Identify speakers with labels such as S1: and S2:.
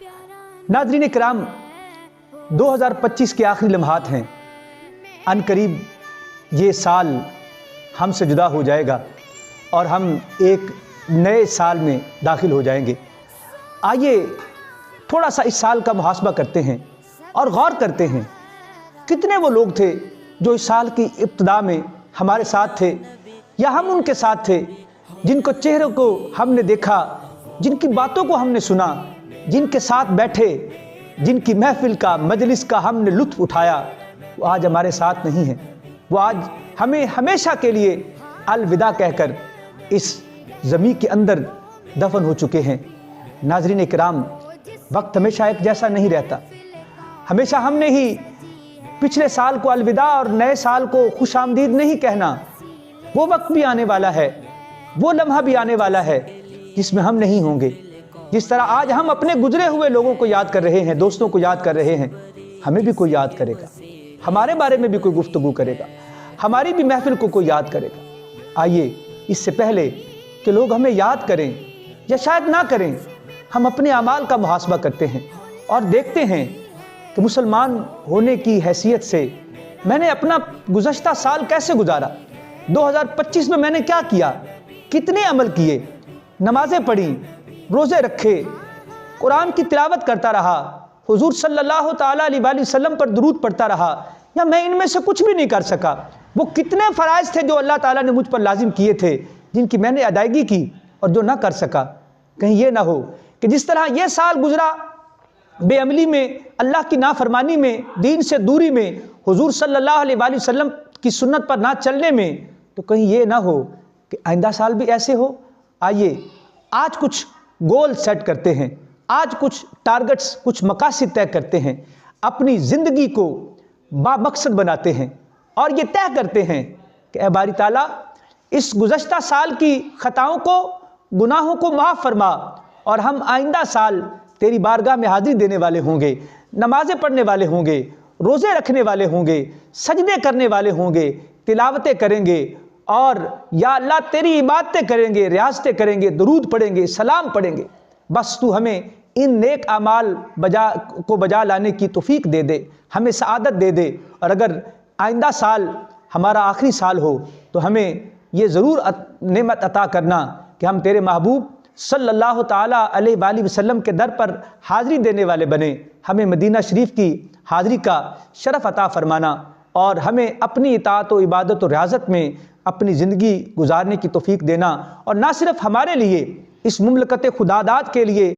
S1: नाज़रीन किराम, 2025 के आखिरी लम्हात हैं। अनकरीब ये साल हमसे जुदा हो जाएगा और हम एक नए साल में दाखिल हो जाएंगे। आइए थोड़ा सा इस साल का मुहासबा करते हैं और गौर करते हैं कितने वो लोग थे जो इस साल की इब्तिदा में हमारे साथ थे या हम उनके साथ थे, जिनको चेहरों को हमने देखा, जिनकी बातों को हमने सुना, जिनके साथ बैठे, जिनकी महफिल का मजलिस का हमने लुत्फ़ उठाया। वो आज हमारे साथ नहीं है। वो आज हमें हमेशा के लिए अलविदा कहकर इस ज़मीन के अंदर दफन हो चुके हैं। नाज़रीन किराम, वक्त हमेशा एक जैसा नहीं रहता। हमेशा हमने ही पिछले साल को अलविदा और नए साल को खुश आमदीद नहीं कहना। वो वक्त भी आने वाला है, वो लम्हा भी आने वाला है जिसमें हम नहीं होंगे। जिस तरह आज हम अपने गुजरे हुए लोगों को याद कर रहे हैं, दोस्तों को याद कर रहे हैं, हमें भी कोई याद करेगा, हमारे बारे में भी कोई गुफ्तगू करेगा, हमारी भी महफिल को कोई याद करेगा। आइए इससे पहले कि लोग हमें याद करें या शायद ना करें, हम अपने अमाल का मुहासबा करते हैं और देखते हैं कि मुसलमान होने की हैसियत से मैंने अपना गुज़श्ता साल कैसे गुजारा। 2025 में मैंने क्या किया, कितने अमल किए, नमाज़ें पढ़ी, रोज़े रखे, कुरान की तिलावत करता रहा, हुजूर सल्लल्लाहु ताला अलैहि वसल्लम पर दुरूद पढ़ता रहा, या मैं इनमें से कुछ भी नहीं कर सका। वो कितने फ़राइज़ थे जो अल्लाह ताला ने मुझ पर लाजिम किए थे, जिनकी मैंने अदायगी की और जो ना कर सका। कहीं ये ना हो कि जिस तरह ये साल गुजरा बेअमली में, अल्लाह की नाफरमानी में, दीन से दूरी में, हुजूर सल्लल्लाहु अलैहि वसल्लम की सुन्नत पर ना चलने में, तो कहीं ये ना हो कि आइंदा साल भी ऐसे हो। आइए आज कुछ गोल सेट करते हैं, आज कुछ टारगेट्स, कुछ मकासद तय करते हैं, अपनी ज़िंदगी को बामकसद बनाते हैं और ये तय करते हैं कि ऐ बारी ताला, इस गुज़श्ता साल की ख़ताओं को, गुनाहों को माफ़ फरमा और हम आइंदा साल तेरी बारगाह में हाज़िरी देने वाले होंगे, नमाज़ें पढ़ने वाले होंगे, रोज़े रखने वाले होंगे, सजदे करने वाले होंगे, तिलावतें करेंगे और या अल्लाह तेरी इबादतें करेंगे, रियासतें करेंगे, दुरूद पढ़ेंगे, सलाम पढ़ेंगे। बस तू हमें इन नेक अमाल बजा लाने की तौफीक दे दे, हमें सआदत दे दे। और अगर आइंदा साल हमारा आखिरी साल हो तो हमें ये ज़रूर नेमत अता करना कि हम तेरे महबूब सल्लल्लाहु ताला अलैहि वसल्लम के दर पर हाज़िरी देने वाले बने। हमें मदीना शरीफ की हाज़िरी का शरफ़ अता फरमाना और हमें अपनी इताअत व इबादत और रियाज़त में अपनी ज़िंदगी गुजारने की तौफीक देना, और ना सिर्फ हमारे लिए, इस मुमलकत खुदादाद के लिए